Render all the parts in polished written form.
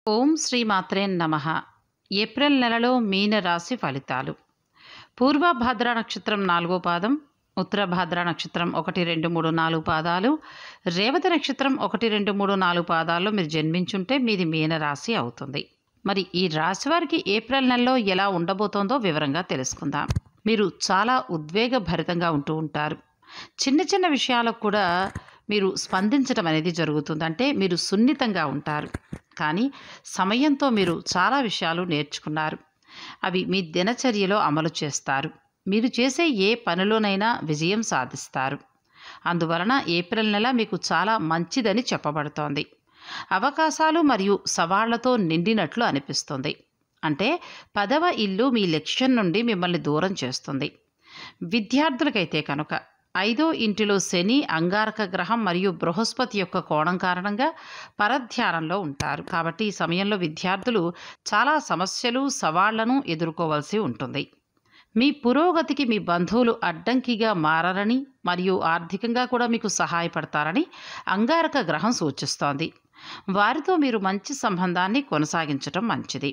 ఓం శ్రీ మాత్రే నమః. ఏప్రిల్ నెలలో మీన రాశి ఫలితాలు. పూర్వభాద్ర నక్షత్రం 4వ పాదం, ఉత్తరభాద్ర నక్షత్రం 1, 2, 3, 4 పాదాలు, రేవతి నక్షత్రం 1, 2, 3, 4 పాదాల్లో మీరు జన్మించుంటే మీది మీన రాశి అవుతుంది. మరి ఈ రాశి వారికి ఏప్రిల్ నెలలో ఎలా ఉండబోతోందో వివరంగా తెలుసుకుందాం. మీరు చాలా ఉద్వేగభరితంగా ఉంటూ ఉంటారు. చిన్న చిన్న విషయాలకు కూడా మీరు స్పందించడం అనేది జరుగుతుంది. అంటే మీరు సున్నితంగా ఉంటారు. కానీ సమయంతో మీరు చాలా విషయాలు నేర్చుకున్నారు. అవి మీ దినచర్యలో అమలు చేస్తారు. మీరు చేసే ఏ పనిలోనైనా విజయం సాధిస్తారు. అందువలన ఏప్రిల్ నెల మీకు చాలా మంచిదని చెప్పబడుతోంది. అవకాశాలు మరియు సవాళ్లతో నిండినట్లు అనిపిస్తుంది. అంటే 10వ ఇల్లు మీ లక్ష్యం నుండి మిమ్మల్ని దూరం చేస్తుంది. విద్యార్థులకైతే కనుక 5వ ఇంటిలో శని, అంగారక గ్రహం మరియు బృహస్పతి యొక్క కోణం కారణంగా పరధ్యానంలో ఉంటారు. కాబట్టి ఈ సమయంలో విద్యార్థులు చాలా సమస్యలు, సవాళ్లను ఎదుర్కోవాల్సి ఉంటుంది. మీ పురోగతికి మీ బంధువులు అడ్డంకిగా మారని మరియు ఆర్థికంగా కూడా మీకు సహాయపడతారని అంగారక గ్రహం సూచిస్తోంది. వారితో మీరు మంచి సంబంధాన్ని కొనసాగించడం మంచిది.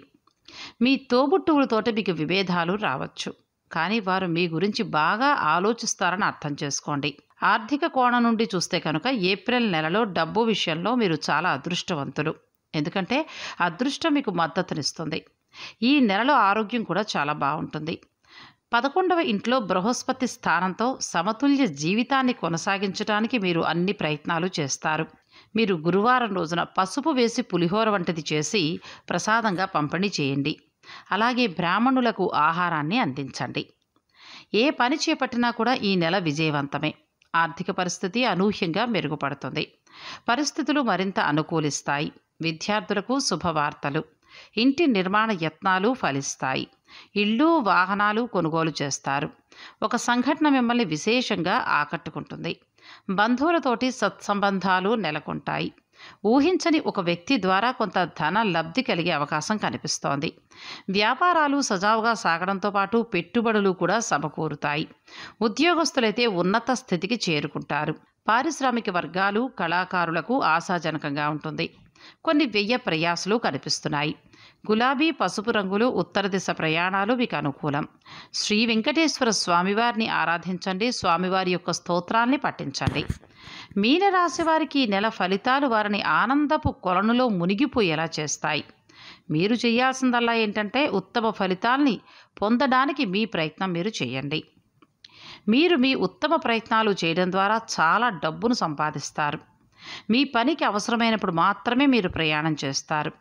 మీ తోబుట్టువులతోటి మీకు విభేదాలు రావచ్చు. కానీ వారు మీ గురించి బాగా ఆలోచిస్తారని అర్థం చేసుకోండి. ఆర్థిక కోణం నుండి చూస్తే కనుక ఏప్రిల్ నెలలో డబ్బు విషయంలో మీరు చాలా అదృష్టవంతులు. ఎందుకంటే అదృష్టం మీకు మద్దతునిస్తుంది. ఈ నెలలో ఆరోగ్యం కూడా చాలా బాగుంటుంది. 11వ ఇంట్లో బృహస్పతి స్థానంతో సమతుల్య జీవితాన్ని కొనసాగించడానికి మీరు అన్ని ప్రయత్నాలు చేస్తారు. మీరు గురువారం రోజున పసుపు వేసి పులిహోర వంటిది చేసి ప్రసాదంగా పంపిణీ చేయండి. అలాగే బ్రాహ్మణులకు ఆహారాన్ని అందించండి. ఏ పని చేపట్టినా కూడా ఈ నెల విజయవంతమే. ఆర్థిక పరిస్థితి అనూహ్యంగా మెరుగుపడుతుంది. పరిస్థితులు మరింత అనుకూలిస్తాయి. విద్యార్థులకు శుభవార్తలు. ఇంటి నిర్మాణ యత్నాలు ఫలిస్తాయి. ఇళ్ళు, వాహనాలు కొనుగోలు చేస్తారు. ఒక సంఘటన మిమ్మల్ని విశేషంగా ఆకట్టుకుంటుంది. బంధువులతోటి సత్సంబంధాలు నెలకొంటాయి. ఊహించని ఒక వ్యక్తి ద్వారా కొంత ధన లబ్ధి కలిగే అవకాశం కనిపిస్తోంది. వ్యాపారాలు సజావుగా సాగడంతో పాటు పెట్టుబడులు కూడా సమకూరుతాయి. ఉద్యోగస్తులైతే ఉన్నత స్థితికి చేరుకుంటారు. పారిశ్రామిక వర్గాలు, కళాకారులకు ఆశాజనకంగా ఉంటుంది. కొన్ని వ్యయ ప్రయాసలు కనిపిస్తున్నాయి. గులాబీ, పసుపు రంగులు, ఉత్తర దిశ ప్రయాణాలు మీకు అనుకూలం. శ్రీ వెంకటేశ్వర స్వామివారిని ఆరాధించండి. స్వామివారి యొక్క స్తోత్రాల్ని పఠించండి. మీనరాశి వారికి ఈ నెల ఫలితాలు వారిని ఆనందపు కొలనులో మునిగిపోయేలా చేస్తాయి. మీరు చేయాల్సిందల్లా ఏంటంటే ఉత్తమ ఫలితాల్ని పొందడానికి మీ ప్రయత్నం మీరు చేయండి. మీరు మీ ఉత్తమ ప్రయత్నాలు చేయడం ద్వారా చాలా డబ్బును సంపాదిస్తారు. మీ పనికి అవసరమైనప్పుడు మాత్రమే మీరు ప్రయాణం చేస్తారు.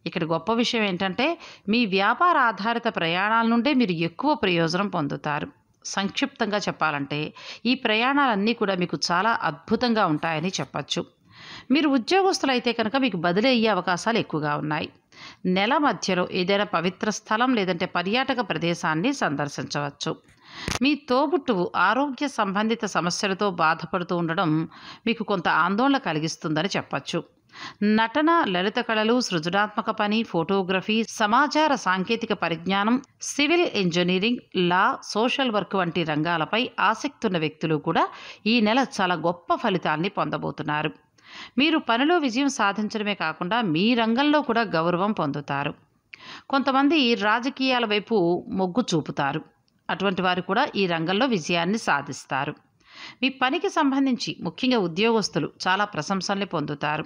ఇక్కడ గొప్ప విషయం ఏంటంటే మీ వ్యాపార ఆధారిత ప్రయాణాల నుండే మీరు ఎక్కువ ప్రయోజనం పొందుతారు. సంక్షిప్తంగా చెప్పాలంటే ఈ ప్రయాణాలన్నీ కూడా మీకు చాలా అద్భుతంగా ఉంటాయని చెప్పచ్చు. మీరు ఉద్యోగస్తులైతే కనుక మీకు బదిలీ అయ్యే అవకాశాలు ఎక్కువగా ఉన్నాయి. నెల మధ్యలో ఏదైనా పవిత్ర స్థలం లేదంటే పర్యాటక ప్రదేశాన్ని సందర్శించవచ్చు. మీ తోబుట్టువు ఆరోగ్య సంబంధిత సమస్యలతో బాధపడుతూ ఉండడం మీకు కొంత ఆందోళన కలిగిస్తుందని చెప్పచ్చు. నటన, లలిత కళలు, సృజనాత్మక పని, ఫోటోగ్రఫీ, సమాచార సాంకేతిక పరిజ్ఞానం, సివిల్ ఇంజనీరింగ్, లా, సోషల్ వర్క్ వంటి రంగాలపై ఆసక్తి ఉన్న వ్యక్తులు కూడా ఈ నెల చాలా గొప్ప ఫలితాల్ని పొందబోతున్నారు. మీరు పనిలో విజయం సాధించడమే కాకుండా మీ రంగంలో కూడా గౌరవం పొందుతారు. కొంతమంది రాజకీయాల వైపు మొగ్గు చూపుతారు. అటువంటి వారు కూడా ఈ రంగంలో విజయాన్ని సాధిస్తారు. మీ పనికి సంబంధించి ముఖ్యంగా ఉద్యోగస్తులు చాలా ప్రశంసల్ని పొందుతారు.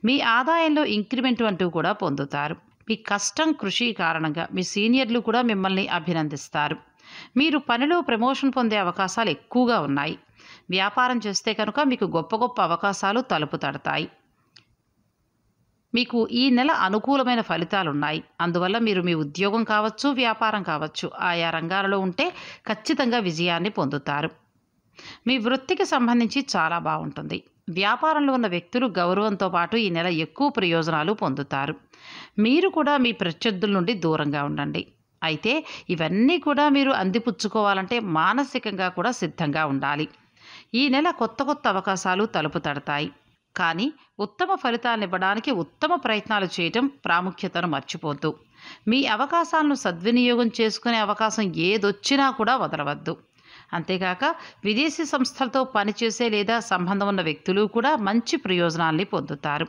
మీ ఆదాయంలో ఇంక్రిమెంట్ అంటూ కూడా పొందుతారు. మీ కష్టం, కృషి కారణంగా మీ సీనియర్లు కూడా మిమ్మల్ని అభినందిస్తారు. మీరు పనిలో ప్రమోషన్ పొందే అవకాశాలు ఎక్కువగా ఉన్నాయి. వ్యాపారం చేస్తే కనుక మీకు గొప్ప గొప్ప అవకాశాలు తలుపు తడతాయి. మీకు ఈ నెల అనుకూలమైన ఫలితాలున్నాయి. అందువల్ల మీరు మీ ఉద్యోగం కావచ్చు, వ్యాపారం కావచ్చు, ఆయా రంగాలలో ఉంటే ఖచ్చితంగా విజయాన్ని పొందుతారు. మీ వృత్తికి సంబంధించి చాలా బాగుంటుంది. వ్యాపారంలో ఉన్న వ్యక్తులు గౌరవంతో పాటు ఈ నెల ఎక్కువ ప్రయోజనాలు పొందుతారు. మీరు కూడా మీ ప్రత్యర్థుల నుండి దూరంగా ఉండండి. అయితే ఇవన్నీ కూడా మీరు అందిపుచ్చుకోవాలంటే మానసికంగా కూడా సిద్ధంగా ఉండాలి. ఈ నెల కొత్త కొత్త అవకాశాలు తలుపు తడతాయి. కానీ ఉత్తమ ఫలితాలను ఇవ్వడానికి ఉత్తమ ప్రయత్నాలు చేయటం ప్రాముఖ్యతను మర్చిపోద్దు. మీ అవకాశాలను సద్వినియోగం చేసుకునే అవకాశం ఏదొచ్చినా కూడా వదలవద్దు. అంతేకాక విదేశీ సంస్థలతో పనిచేసే లేదా సంబంధం ఉన్న వ్యక్తులు కూడా మంచి ప్రయోజనాల్ని పొందుతారు.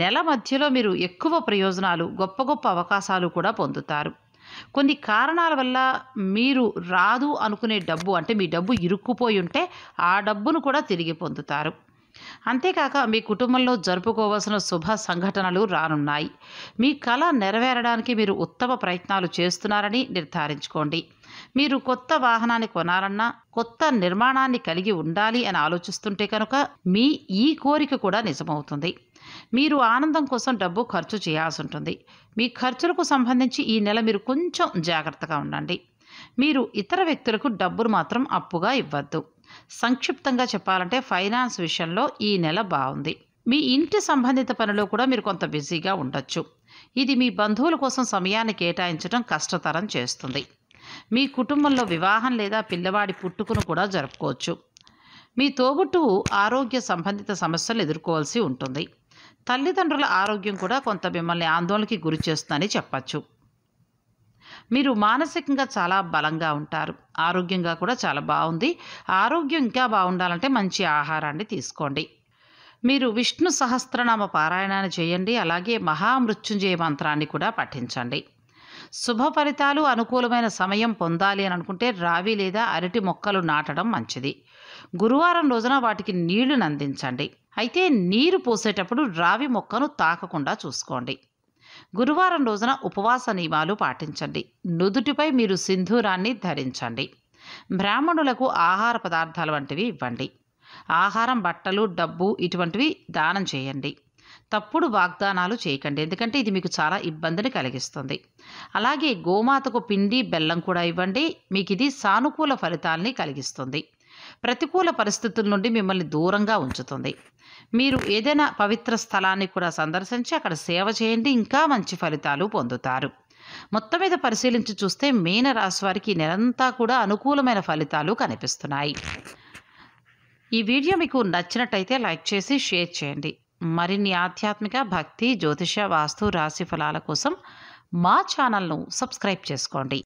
నెల మధ్యలో మీరు ఎక్కువ ప్రయోజనాలు, గొప్ప గొప్ప అవకాశాలు కూడా పొందుతారు. కొన్ని కారణాల వల్ల మీరు రాదు అనుకునే డబ్బు, అంటే మీ డబ్బు ఇరుక్కుపోయి ఉంటే ఆ డబ్బును కూడా తిరిగి పొందుతారు. అంతేకాక మీ కుటుంబంలో జరుపుకోవాల్సిన శుభ సంఘటనలు రానున్నాయి. మీ కల నెరవేరడానికి మీరు ఉత్తమ ప్రయత్నాలు చేస్తున్నారని నిర్ధారించుకోండి. మీరు కొత్త వాహనాన్ని కొనాలన్నా, కొత్త నిర్మాణాన్ని కలిగి ఉండాలి అని ఆలోచిస్తుంటే కనుక మీ ఈ కోరిక కూడా నిజమవుతుంది. మీరు ఆనందం కోసం డబ్బు ఖర్చు చేయాల్సి ఉంటుంది. మీ ఖర్చులకు సంబంధించి ఈ నెల మీరు కొంచెం జాగ్రత్తగా ఉండండి. మీరు ఇతర వ్యక్తులకు డబ్బును మాత్రం అప్పుగా ఇవ్వద్దు. సంక్షిప్తంగా చెప్పాలంటే ఫైనాన్స్ విషయంలో ఈ నెల బాగుంది. మీ ఇంటి సంబంధిత పనిలో కూడా మీరు కొంత బిజీగా ఉండొచ్చు. ఇది మీ బంధువుల కోసం సమయాన్ని కేటాయించడం కష్టతరం చేస్తుంది. మీ కుటుంబంలో వివాహం లేదా పిల్లవాడి పుట్టుకను కూడా జరుపుకోవచ్చు. మీ తోబుట్టువు ఆరోగ్య సంబంధిత సమస్యలు ఎదుర్కోవాల్సి ఉంటుంది. తల్లిదండ్రుల ఆరోగ్యం కూడా కొంత మిమ్మల్ని ఆందోళనకి గురి చేస్తుందని చెప్పచ్చు. మీరు మానసికంగా చాలా బలంగా ఉంటారు. ఆరోగ్యంగా కూడా చాలా బాగుంది. ఆరోగ్యం ఇంకా బాగుండాలంటే మంచి ఆహారాన్ని తీసుకోండి. మీరు విష్ణు సహస్రనామ పారాయణాన్ని చేయండి. అలాగే మహామృత్యుంజయ మంత్రాన్ని కూడా పఠించండి. శుభ ఫలితాలు, అనుకూలమైన సమయం పొందాలి అని అనుకుంటే రావి లేదా అరటి మొక్కలు నాటడం మంచిది. గురువారం రోజున వాటికి నీళ్లను అందించండి. అయితే నీరు పోసేటప్పుడు రావి మొక్కను తాకకుండా చూసుకోండి. గురువారం రోజున ఉపవాస నియమాలు పాటించండి. నుదుటిపై మీరు సింధూరాన్ని ధరించండి. బ్రాహ్మణులకు ఆహార పదార్థాలు వంటివి ఇవ్వండి. ఆహారం, బట్టలు, డబ్బు ఇటువంటివి దానం చేయండి. తప్పుడు వాగ్దానాలు చేయకండి, ఎందుకంటే ఇది మీకు చాలా ఇబ్బందిని కలిగిస్తుంది. అలాగే గోమాతకు పిండి, బెల్లం కూడా ఇవ్వండి. మీకు ఇది సానుకూల ఫలితాల్ని కలిగిస్తుంది. ప్రతికూల పరిస్థితుల నుండి మిమ్మల్ని దూరంగా ఉంచుతుంది. మీరు ఏదైనా పవిత్ర స్థలాన్ని కూడా సందర్శించి అక్కడ సేవ చేయండి. ఇంకా మంచి ఫలితాలు పొందుతారు. మొత్తం మీద పరిశీలించి చూస్తే మీనరాశి వారికి నెలంతా కూడా అనుకూలమైన ఫలితాలు కనిపిస్తున్నాయి. ఈ వీడియో మీకు నచ్చినట్టయితే లైక్ చేసి షేర్ చేయండి. మరిన్ని ఆధ్యాత్మిక, భక్తి, జ్యోతిష, వాస్తు, రాశి ఫలాల కోసం మా ఛానల్ను సబ్స్క్రైబ్ చేసుకోండి.